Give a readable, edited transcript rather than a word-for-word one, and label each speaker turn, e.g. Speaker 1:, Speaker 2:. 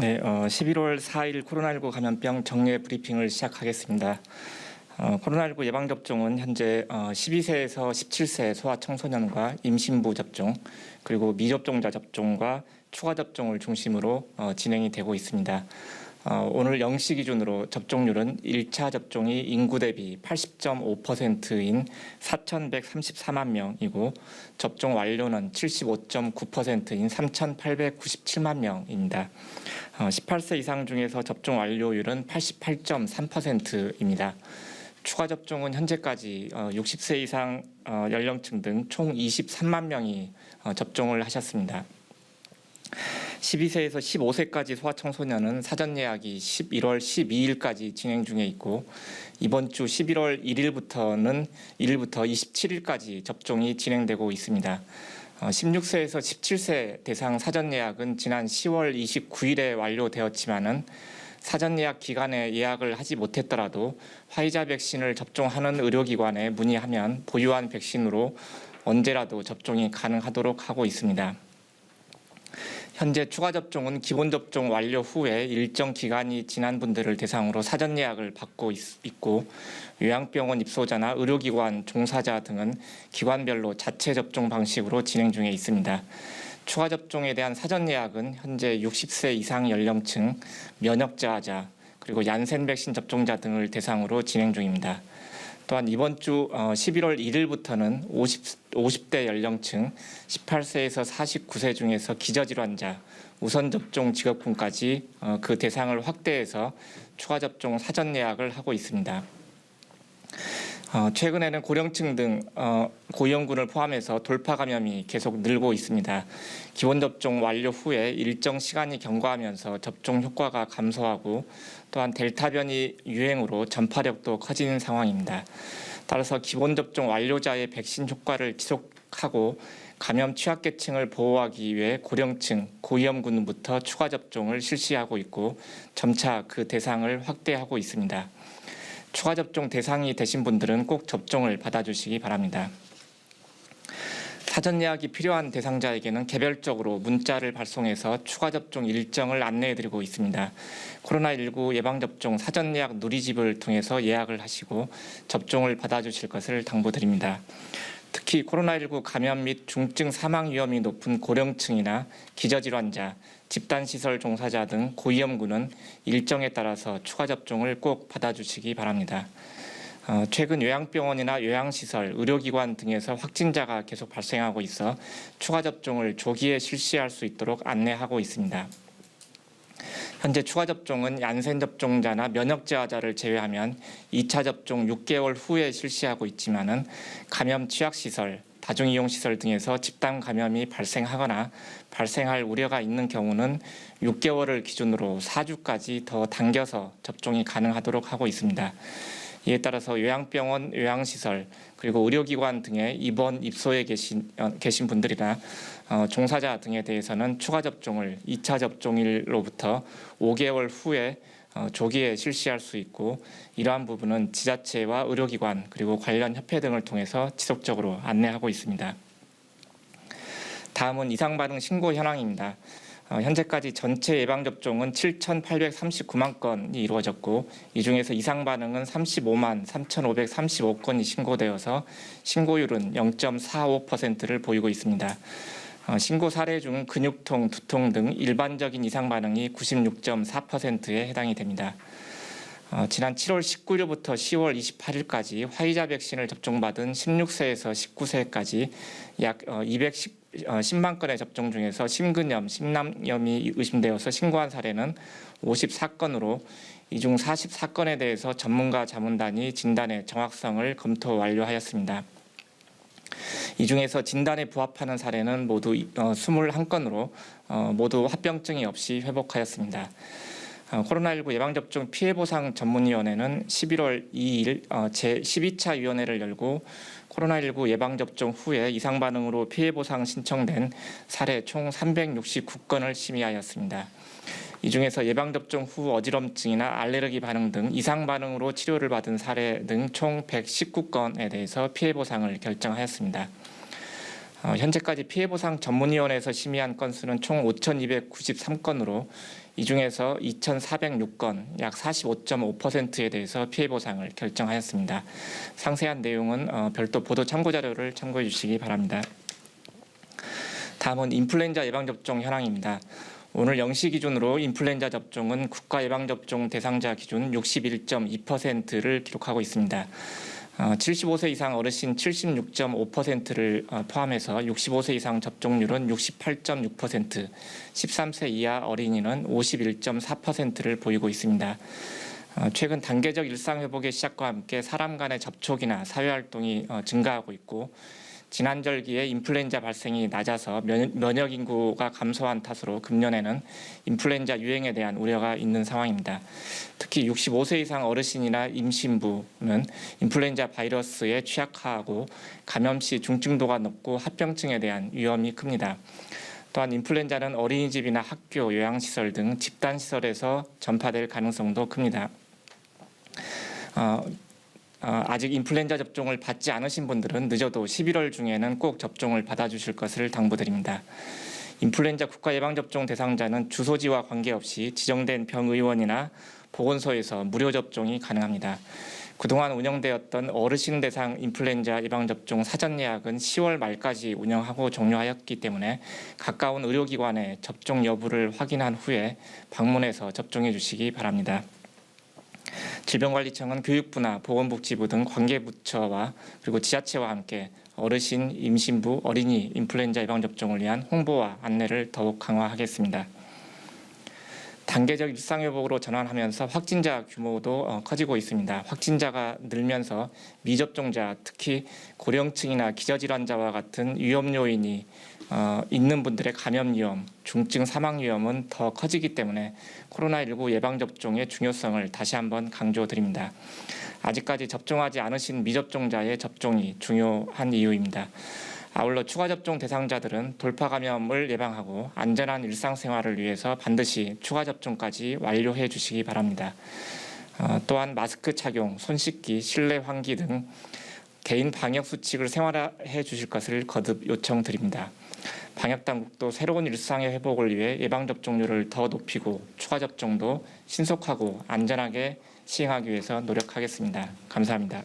Speaker 1: 네, 11월 4일 코로나19 감염병 정례 브리핑을 시작하겠습니다. 코로나19 예방접종은 현재 12세에서 17세 소아청소년과 임신부 접종, 그리고 미접종자 접종과 추가 접종을 중심으로 진행이 되고 있습니다. 오늘 0시 기준으로 접종률은 1차 접종이 인구 대비 80.5%인 4,134만 명이고 접종 완료는 75.9%인 3,897만 명입니다. 18세 이상 중에서 접종 완료율은 88.3%입니다. 추가 접종은 현재까지 60세 이상 연령층 등 총 23만 명이 접종을 하셨습니다. 12세에서 15세까지 소아청소년은 사전 예약이 11월 12일까지 진행 중에 있고 이번 주 11월 1일부터 27일까지 접종이 진행되고 있습니다. 16세에서 17세 대상 사전 예약은 지난 10월 29일에 완료되었지만은 사전 예약 기간에 예약을 하지 못했더라도 화이자 백신을 접종하는 의료기관에 문의하면 보유한 백신으로 언제라도 접종이 가능하도록 하고 있습니다. 현재 추가 접종은 기본 접종 완료 후에 일정 기간이 지난 분들을 대상으로 사전 예약을 받고 있고 요양병원 입소자나 의료기관 종사자 등은 기관별로 자체 접종 방식으로 진행 중에 있습니다. 추가 접종에 대한 사전 예약은 현재 60세 이상 연령층, 면역 저하자, 그리고 얀센 백신 접종자 등을 대상으로 진행 중입니다. 또한 이번 주 11월 1일부터는 50대 연령층 18세에서 49세 중에서 기저질환자, 우선 접종 직업군까지 그 대상을 확대해서 추가 접종 사전 예약을 하고 있습니다. 최근에는 고령층 등 고위험군을 포함해서 돌파 감염이 계속 늘고 있습니다. 기본 접종 완료 후에 일정 시간이 경과하면서 접종 효과가 감소하고 또한 델타 변이 유행으로 전파력도 커지는 상황입니다. 따라서 기본 접종 완료자의 백신 효과를 지속하고 감염 취약계층을 보호하기 위해 고령층, 고위험군부터 추가 접종을 실시하고 있고 점차 그 대상을 확대하고 있습니다. 추가 접종 대상이 되신 분들은 꼭 접종을 받아주시기 바랍니다. 사전 예약이 필요한 대상자에게는 개별적으로 문자를 발송해서 추가 접종 일정을 안내해드리고 있습니다. 코로나19 예방접종 사전 예약 누리집을 통해서 예약을 하시고 접종을 받아주실 것을 당부드립니다. 특히 코로나19 감염 및 중증 사망 위험이 높은 고령층이나 기저질환자, 집단시설 종사자 등 고위험군은 일정에 따라서 추가 접종을 꼭 받아주시기 바랍니다. 최근 요양병원이나 요양시설, 의료기관 등에서 확진자가 계속 발생하고 있어 추가 접종을 조기에 실시할 수 있도록 안내하고 있습니다. 현재 추가 접종은 얀센 접종자나 면역 저하자를 제외하면 2차 접종 6개월 후에 실시하고 있지만은 감염 취약시설, 다중이용시설 등에서 집단 감염이 발생하거나 발생할 우려가 있는 경우는 6개월을 기준으로 4주까지 더 당겨서 접종이 가능하도록 하고 있습니다. 이에 따라서 요양병원, 요양시설, 그리고 의료기관 등의 입원, 입소에 계신 분들이나 종사자 등에 대해서는 추가 접종을 2차 접종일로부터 5개월 후에 조기에 실시할 수 있고 이러한 부분은 지자체와 의료기관 그리고 관련 협회 등을 통해서 지속적으로 안내하고 있습니다. 다음은 이상 반응 신고 현황입니다. 현재까지 전체 예방접종은 7,839만 건이 이루어졌고 이 중에서 이상 반응은 35만 3,535건이 신고되어서 신고율은 0.45%를 보이고 있습니다. 신고 사례 중 근육통, 두통 등 일반적인 이상 반응이 96.4%에 해당이 됩니다. 지난 7월 19일부터 10월 28일까지 화이자 백신을 접종받은 16세에서 19세까지 약 210만 건의 접종 중에서 심근염, 심낭염이 의심되어서 신고한 사례는 54건으로 이 중 44건에 대해서 전문가 자문단이 진단의 정확성을 검토 완료하였습니다. 이 중에서 진단에 부합하는 사례는 모두 21건으로 모두 합병증이 없이 회복하였습니다. 코로나19 예방접종 피해보상 전문위원회는 11월 2일 제12차 위원회를 열고 코로나19 예방접종 후에 이상 반응으로 피해보상 신청된 사례 총 369건을 심의하였습니다. 이 중에서 예방접종 후 어지럼증이나 알레르기 반응 등 이상 반응으로 치료를 받은 사례 등 총 119건에 대해서 피해보상을 결정하였습니다. 현재까지 피해보상 전문위원회에서 심의한 건수는 총 5,293건으로 이 중에서 2,406건, 약 45.5%에 대해서 피해 보상을 결정하였습니다. 상세한 내용은 별도 보도 참고 자료를 참고해 주시기 바랍니다. 다음은 인플루엔자 예방접종 현황입니다. 오늘 0시 기준으로 인플루엔자 접종은 국가 예방접종 대상자 기준 61.2%를 기록하고 있습니다. 75세 이상 어르신 76.5%를 포함해서 65세 이상 접종률은 68.6%, 13세 이하 어린이는 51.4%를 보이고 있습니다. 최근 단계적 일상회복의 시작과 함께 사람 간의 접촉이나 사회활동이 증가하고 있고 지난절기에 인플루엔자 발생이 낮아서 면역 인구가 감소한 탓으로 금년에는 인플루엔자 유행에 대한 우려가 있는 상황입니다. 특히 65세 이상 어르신이나 임신부는 인플루엔자 바이러스에 취약하고 감염 시 중증도가 높고 합병증에 대한 위험이 큽니다. 또한 인플루엔자는 어린이집이나 학교, 요양시설 등 집단시설에서 전파될 가능성도 큽니다. 아직 인플루엔자 접종을 받지 않으신 분들은 늦어도 11월 중에는 꼭 접종을 받아주실 것을 당부드립니다. 인플루엔자 국가예방접종 대상자는 주소지와 관계없이 지정된 병의원이나 보건소에서 무료 접종이 가능합니다. 그동안 운영되었던 어르신 대상 인플루엔자 예방접종 사전 예약은 10월 말까지 운영하고 종료하였기 때문에 가까운 의료기관에 접종 여부를 확인한 후에 방문해서 접종해 주시기 바랍니다. 질병관리청은 교육부나 보건복지부 등 관계부처와 그리고 지자체와 함께 어르신, 임신부, 어린이 인플루엔자 예방접종을 위한 홍보와 안내를 더욱 강화하겠습니다. 단계적 일상회복으로 전환하면서 확진자 규모도 커지고 있습니다. 확진자가 늘면서 미접종자, 특히 고령층이나 기저질환자와 같은 위험 요인이 있는 분들의 감염 위험, 중증 사망 위험은 더 커지기 때문에 코로나19 예방접종의 중요성을 다시 한번 강조드립니다. 아직까지 접종하지 않으신 미접종자의 접종이 중요한 이유입니다. 아울러 추가 접종 대상자들은 돌파 감염을 예방하고 안전한 일상생활을 위해서 반드시 추가 접종까지 완료해 주시기 바랍니다. 또한 마스크 착용, 손 씻기, 실내 환기 등 개인 방역 수칙을 생활해 주실 것을 거듭 요청드립니다. 방역당국도 새로운 일상의 회복을 위해 예방접종률을 더 높이고 추가 접종도 신속하고 안전하게 시행하기 위해서 노력하겠습니다. 감사합니다.